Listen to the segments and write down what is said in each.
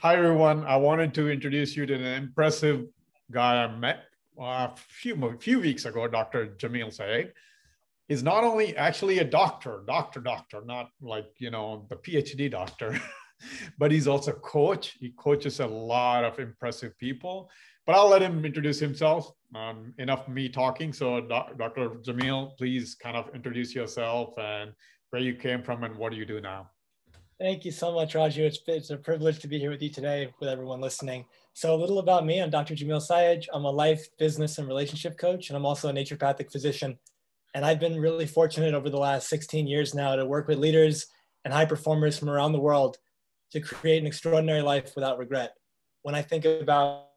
Hi, everyone. I wanted to introduce you to an impressive guy I met a few weeks ago, Dr. Jamil Sayed. He's not only actually a doctor, not like, the PhD doctor, but he's also a coach. He coaches a lot of impressive people. But I'll let him introduce himself. Enough me talking. So, Dr. Jamil, please kind of introduce yourself and where you came from and what do you do now? Thank you so much, Raju. It's a privilege to be here with you today, with everyone listening. So a little about me, I'm Dr. Jamil Sayed. I'm a life, business, and relationship coach, and I'm also a naturopathic physician. And I've been really fortunate over the last 16 years now to work with leaders and high performers from around the world to create an extraordinary life without regret. When I think about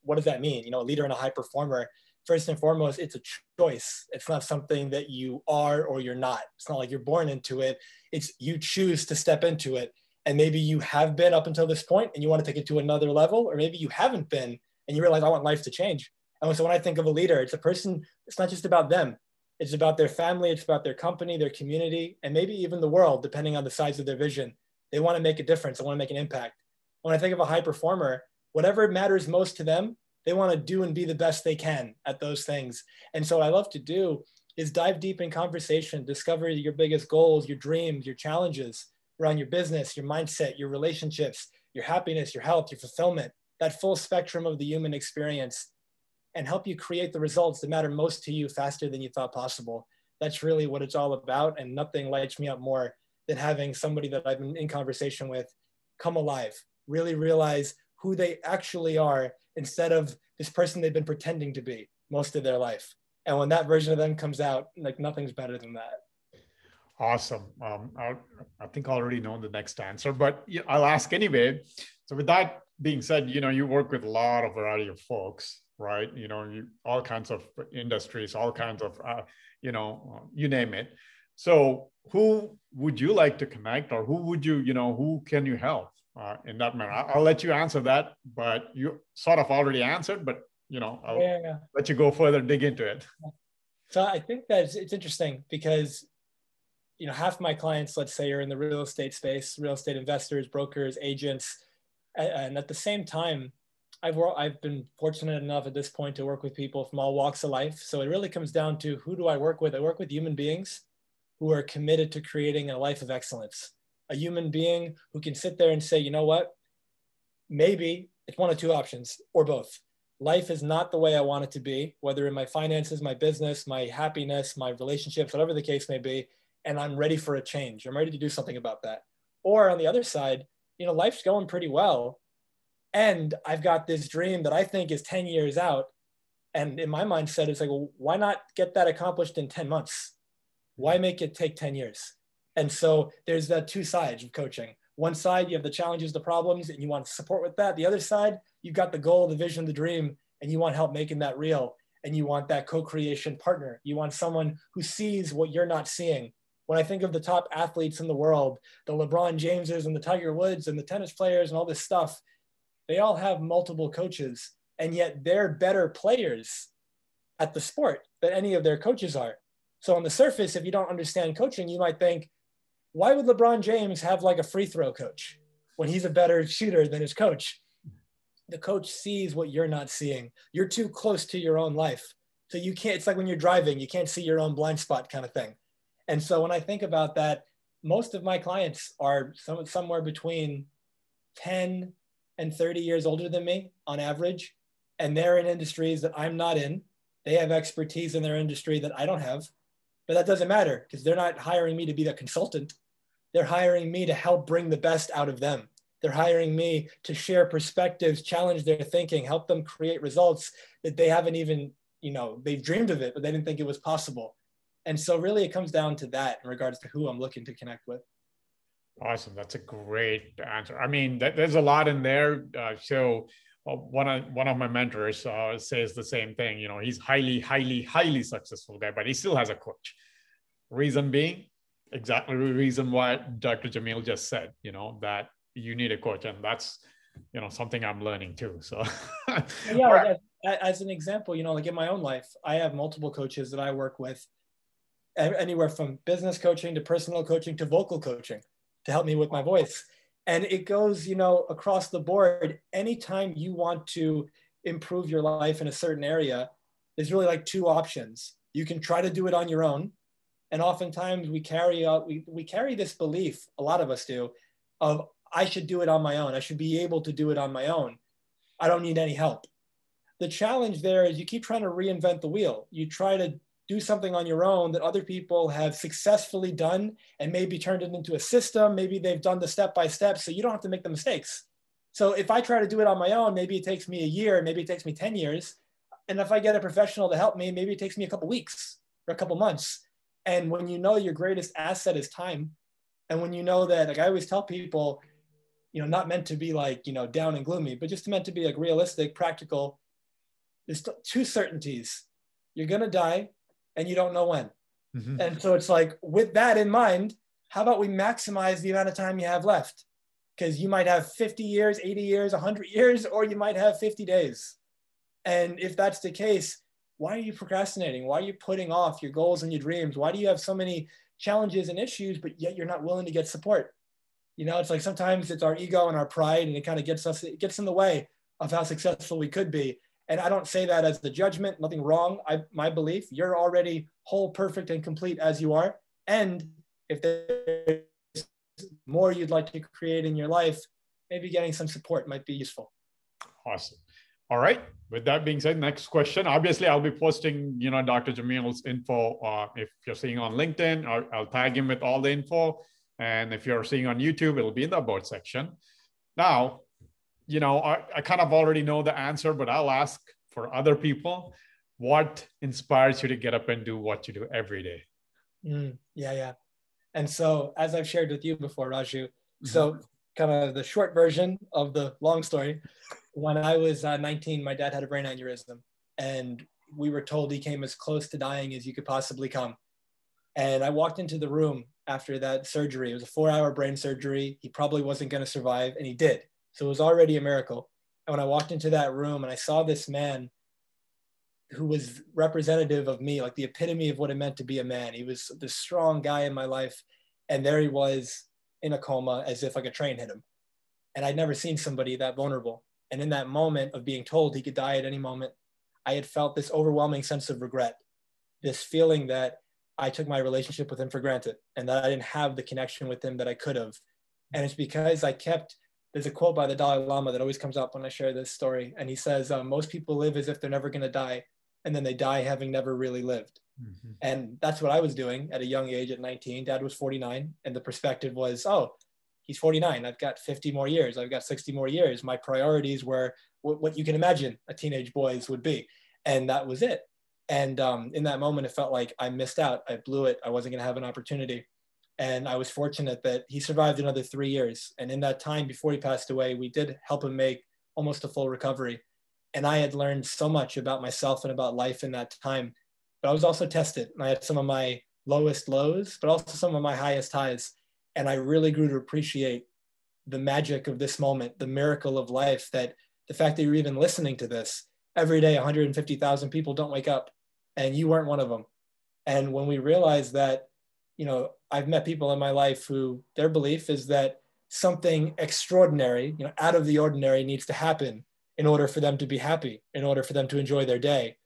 what does that mean, a leader and a high performer, first and foremost, it's a choice. It's not something that you are or you're not. It's not like you're born into it. It's you choose to step into it. And maybe you have been up until this point and you want to take it to another level, or maybe you haven't been and you realize I want life to change. And so when I think of a leader, it's a person, it's not just about them. It's about their family, it's about their company, their community, and maybe even the world, depending on the size of their vision. They want to make a difference. They want to make an impact. When I think of a high performer, whatever matters most to them, they want to do and be the best they can at those things. And so what I love to do is dive deep in conversation, discover your biggest goals, your dreams, your challenges around your business, your mindset, your relationships, your happiness, your health, your fulfillment, that full spectrum of the human experience, and help you create the results that matter most to you faster than you thought possible. That's really what it's all about. And nothing lights me up more than having somebody that I've been in conversation with come alive, really realize who they actually are instead of this person they've been pretending to be most of their life. And when that version of them comes out, like nothing's better than that. Awesome. I think I already know the next answer, but I'll ask anyway. So with that being said, you work with a lot of variety of folks, right? All kinds of industries, all kinds of, you name it. So who would you like to connect, or who can you help in that manner? I'll let you answer that, but you sort of already answered, but I'll let you go further, dig into it. So I think that it's interesting because half my clients, let's say, are in the real estate space, real estate investors, brokers, agents. And at the same time, I've been fortunate enough at this point to work with people from all walks of life. So it really comes down to who do I work with? I work with human beings who are committed to creating a life of excellence. A human being who can sit there and say, you know what? Maybe it's one of two options or both. Life is not the way I want it to be, whether in my finances, my business, my happiness, my relationships, whatever the case may be. And I'm ready for a change. I'm ready to do something about that. Or on the other side, life's going pretty well. And I've got this dream that I think is 10 years out. And in my mindset, it's like, well, why not get that accomplished in 10 months? Why make it take 10 years? And so there's the two sides of coaching. One side, you have the challenges, the problems, and you want support with that. The other side, you've got the goal, the vision, the dream, and you want help making that real. And you want that co-creation partner. You want someone who sees what you're not seeing. When I think of the top athletes in the world, the LeBron Jameses and the Tiger Woods and the tennis players and all this stuff, they all have multiple coaches, and yet they're better players at the sport than any of their coaches are. So on the surface, if you don't understand coaching, you might think, why would LeBron James have like a free throw coach when he's a better shooter than his coach? The coach sees what you're not seeing. You're too close to your own life. So you can't, it's like when you're driving, you can't see your own blind spot kind of thing. And so when I think about that, most of my clients are somewhere between 10 and 30 years older than me on average. And they're in industries that I'm not in. They have expertise in their industry that I don't have. But that doesn't matter because they're not hiring me to be the consultant. They're hiring me to help bring the best out of them. They're hiring me to share perspectives, challenge their thinking, help them create results that they haven't even, they've dreamed of it, but they didn't think it was possible. And so really it comes down to that in regards to who I'm looking to connect with. Awesome. That's a great answer. I mean, there's a lot in there. One of my mentors says the same thing. He's highly successful guy, but he still has a coach. Reason being, exactly the reason why Dr. Jamil just said, that you need a coach, and that's something I'm learning too. So yeah, as an example, like in my own life, I have multiple coaches that I work with, anywhere from business coaching to personal coaching to vocal coaching to help me with my voice. And it goes, you know, across the board. Anytime you want to improve your life in a certain area, there's really like two options. You can try to do it on your own. And oftentimes we carry this belief, a lot of us do, of I should do it on my own. I should be able to do it on my own. I don't need any help. The challenge there is you keep trying to reinvent the wheel. You try to do something on your own that other people have successfully done and maybe turned it into a system. Maybe they've done the step by step, so you don't have to make the mistakes. So if I try to do it on my own, maybe it takes me a year, maybe it takes me 10 years. And if I get a professional to help me, maybe it takes me a couple weeks or a couple months. And when you know your greatest asset is time, and when you know that, like I always tell people, you know, not meant to be like, you know, down and gloomy, but just meant to be like realistic, practical. There's two certainties. You're going to die and you don't know when. Mm-hmm. And so it's like, with that in mind, how about we maximize the amount of time you have left? Because you might have 50 years, 80 years, 100 years, or you might have 50 days. And if that's the case, why are you procrastinating? Why are you putting off your goals and your dreams? Why do you have so many challenges and issues, but yet you're not willing to get support? You know, it's like sometimes it's our ego and our pride, and it kind of it gets in the way of how successful we could be. And I don't say that as the judgment, nothing wrong. My belief, you're already whole, perfect, and complete as you are. And if there's more you'd like to create in your life, maybe getting some support might be useful. Awesome. All right. With that being said, next question. Obviously, I'll be posting, you know, Dr. Jamil's info. If you're seeing on LinkedIn, I'll tag him with all the info. And if you're seeing on YouTube, it'll be in the about section. Now, you know, I kind of already know the answer, but I'll ask for other people. What inspires you to get up and do what you do every day? Yeah. And so, as I've shared with you before, Raju, so kind of the short version of the long story, when I was 19, my dad had a brain aneurysm, and we were told he came as close to dying as you could possibly come. And I walked into the room after that surgery. It was a 4-hour brain surgery. He probably wasn't going to survive, and he did. So it was already a miracle. And when I walked into that room and I saw this man who was representative of me, like the epitome of what it meant to be a man. He was this strong guy in my life. And there he was in a coma as if like a train hit him. And I'd never seen somebody that vulnerable. And in that moment of being told he could die at any moment, I had felt this overwhelming sense of regret, this feeling that I took my relationship with him for granted and that I didn't have the connection with him that I could have. And it's because there's a quote by the Dalai Lama that always comes up when I share this story. And he says, most people live as if they're never going to die, and then they die having never really lived. Mm-hmm. And that's what I was doing at a young age at 19. Dad was 49. And the perspective was, oh, he's 49. I've got 50 more years. I've got 60 more years. My priorities were what you can imagine a teenage boy's would be. And that was it. And in that moment, it felt like I missed out. I blew it. I wasn't going to have an opportunity. And I was fortunate that he survived another 3 years. And in that time before he passed away, we did help him make almost a full recovery. And I had learned so much about myself and about life in that time. But I was also tested. And I had some of my lowest lows, but also some of my highest highs. And I really grew to appreciate the magic of this moment, the miracle of life, that the fact that you're even listening to this every day, 150,000 people don't wake up, and you weren't one of them. And when we realized that, you know, I've met people in my life who their belief is that something extraordinary, you know, out of the ordinary needs to happen in order for them to be happy, in order for them to enjoy their day.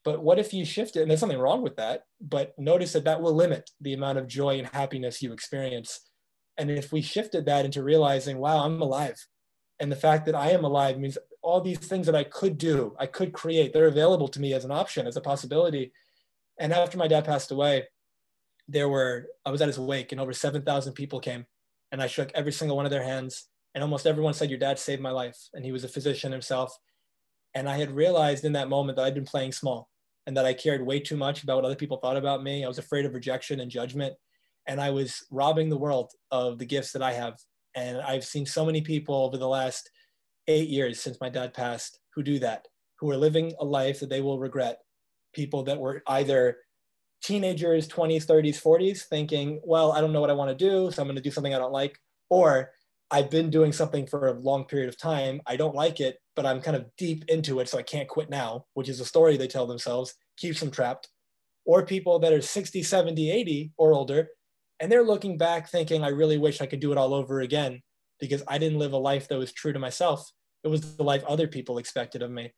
But what if you shift it? And there's something wrong with that, but notice that will limit the amount of joy and happiness you experience. And if we shifted that into realizing, wow, I'm alive. And the fact that I am alive means all these things that I could do, I could create, they're available to me as an option, as a possibility. And after my dad passed away, I was at his wake and over 7,000 people came, and I shook every single one of their hands. And almost everyone said, your dad saved my life. And he was a physician himself. And I had realized in that moment that I'd been playing small and that I cared way too much about what other people thought about me. I was afraid of rejection and judgment. And I was robbing the world of the gifts that I have. And I've seen so many people over the last 8 years since my dad passed who do that, who are living a life that they will regret. People that were either teenagers, 20s, 30s, 40s, thinking, well, I don't know what I want to do, so I'm going to do something I don't like. Or I've been doing something for a long period of time. I don't like it, but I'm kind of deep into it, so I can't quit now, which is a story they tell themselves, keeps them trapped. Or people that are 60, 70, 80 or older, and they're looking back thinking, I really wish I could do it all over again. because I didn't live a life that was true to myself. It was the life other people expected of me.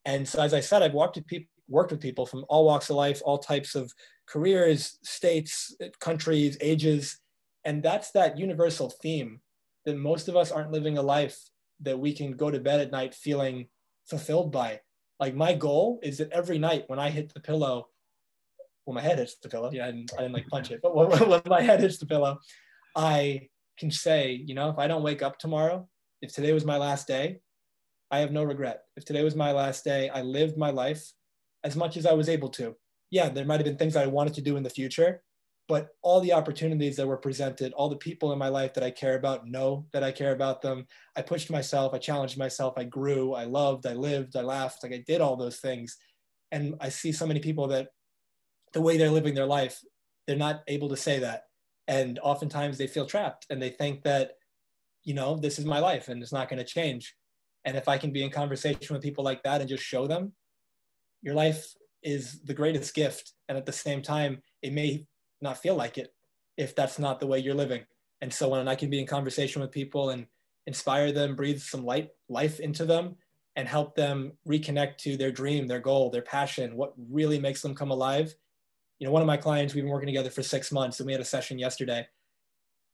And so, as I said, I've worked with people from all walks of life, all types of careers, states, countries, ages. And that's that universal theme that most of us aren't living a life that we can go to bed at night feeling fulfilled by. Like, my goal is that every night when I hit the pillow, well, my head hits the pillow. Yeah, I didn't like punch it, but when my head hits the pillow, I can say, you know, if I don't wake up tomorrow, if today was my last day, I have no regret. If today was my last day, I lived my life as much as I was able to. Yeah, there might have been things I wanted to do in the future, but all the opportunities that were presented, all the people in my life that I care about know that I care about them. I pushed myself, I challenged myself, I grew, I loved, I lived, I laughed, like I did all those things. And I see so many people that the way they're living their life, they're not able to say that. And oftentimes they feel trapped and they think that, you know, this is my life and it's not going to change. And if I can be in conversation with people like that and just show them, your life is the greatest gift. And at the same time, it may not feel like it if that's not the way you're living. And so when I can be in conversation with people and inspire them, breathe some life into them, and help them reconnect to their dream, their goal, their passion, what really makes them come alive. You know, one of my clients, we've been working together for 6 months and we had a session yesterday.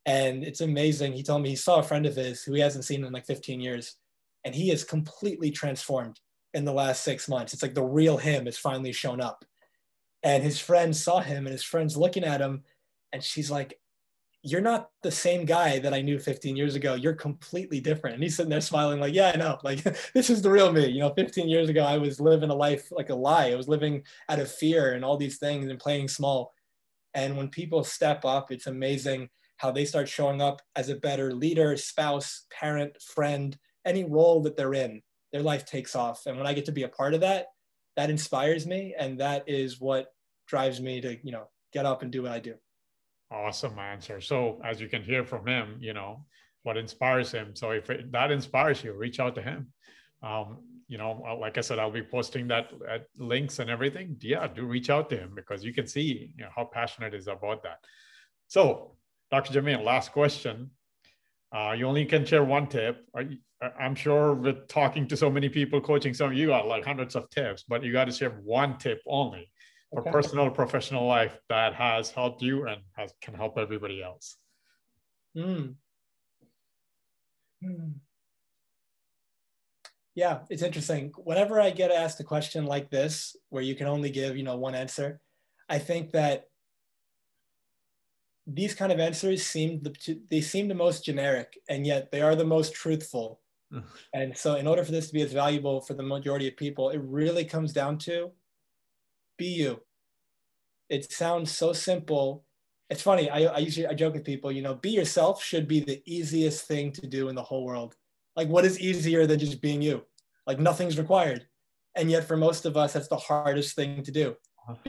And it's amazing. He told me he saw a friend of his who he hasn't seen in like 15 years. And he is completely transformed in the last 6 months. It's like the real him has finally shown up. And his friend saw him and his friend's looking at him. And she's like, you're not the same guy that I knew 15 years ago. You're completely different. And he's sitting there smiling like, yeah, I know. Like, this is the real me. You know, 15 years ago, I was living a life like a lie. I was living out of fear and all these things and playing small. And when people step up, it's amazing how they start showing up as a better leader, spouse, parent, friend, any role that they're in, their life takes off. And when I get to be a part of that, that inspires me. And that is what drives me to, you know, get up and do what I do. Awesome answer. So as you can hear from him, you know, what inspires him. So if that inspires you, reach out to him. You know, like I said, I'll be posting that links and everything. Yeah, do reach out to him because you can see, you know, how passionate he is about that. So Dr. Jamil, last question. You only can share one tip. I'm sure with talking to so many people, coaching some of you got like hundreds of tips, but you got to share one tip only for personal, professional life that has helped you and can help everybody else. Yeah, it's interesting. Whenever I get asked a question like this, where you can only give, you know, one answer, I think that these kind of answers seem the most generic, and yet they are the most truthful. And so in order for this to be as valuable for the majority of people, it really comes down to be you. It sounds so simple. It's funny. I joke with people, you know, be yourself should be the easiest thing to do in the whole world. Like, what is easier than just being you? Like, nothing's required. And yet for most of us, that's the hardest thing to do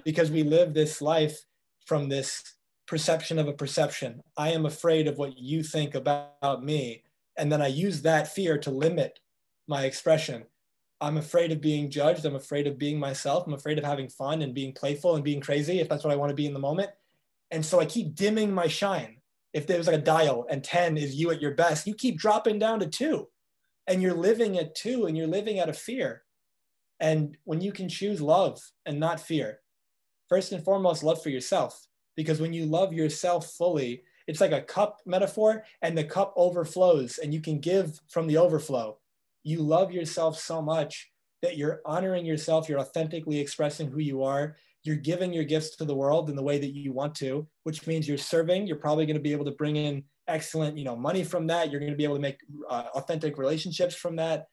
because we live this life from this perception of a perception. I am afraid of what you think about me. And then I use that fear to limit my expression. I'm afraid of being judged. I'm afraid of being myself. I'm afraid of having fun and being playful and being crazy if that's what I want to be in the moment. And so I keep dimming my shine. If there was like a dial and 10 is you at your best, you keep dropping down to 2 and you're living at 2 and you're living out of fear. And when you can choose love and not fear, first and foremost, love for yourself, because when you love yourself fully, it's like a cup metaphor and the cup overflows and you can give from the overflow. You love yourself so much that you're honoring yourself. You're authentically expressing who you are. You're giving your gifts to the world in the way that you want to, which means you're serving. You're probably going to be able to bring in excellent, you know, money from that. You're going to be able to make authentic relationships from that.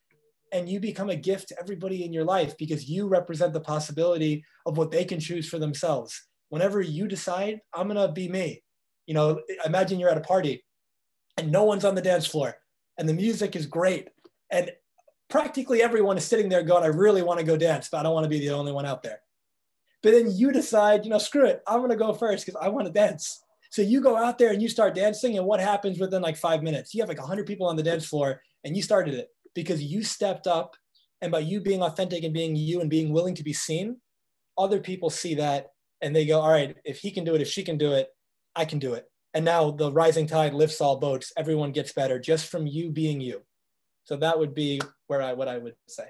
And you become a gift to everybody in your life because you represent the possibility of what they can choose for themselves. Whenever you decide, I'm going to be me. You know, imagine you're at a party and no one's on the dance floor and the music is great. And practically everyone is sitting there going, I really want to go dance, but I don't want to be the only one out there. But then you decide, you know, screw it. I'm going to go first because I want to dance. So you go out there and you start dancing. And what happens within like 5 minutes? You have like 100 people on the dance floor and you started it because you stepped up. And by you being authentic and being you and being willing to be seen, other people see that and they go, all right, if he can do it, if she can do it, I can do it. And now the rising tide lifts all boats. Everyone gets better just from you being you. So that would be what I would say.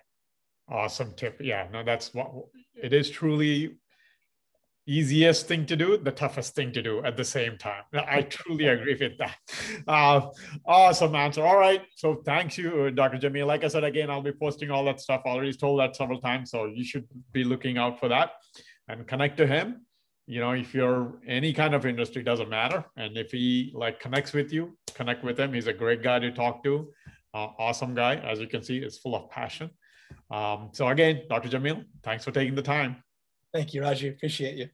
Awesome tip. Yeah, no, that's what it is. Truly easiest thing to do, the toughest thing to do at the same time. I truly agree with that. Awesome answer. All right. So thanks you, Dr. Jamil. Like I said, again, I'll be posting all that stuff. I already told that several times. So you should be looking out for that and connect to him. You know, if you're any kind of industry, doesn't matter. And if he like connects with you, connect with him. He's a great guy to talk to. Awesome guy. As you can see, is full of passion. So again, Dr. Jamil, thanks for taking the time. Thank you, Raju. Appreciate you.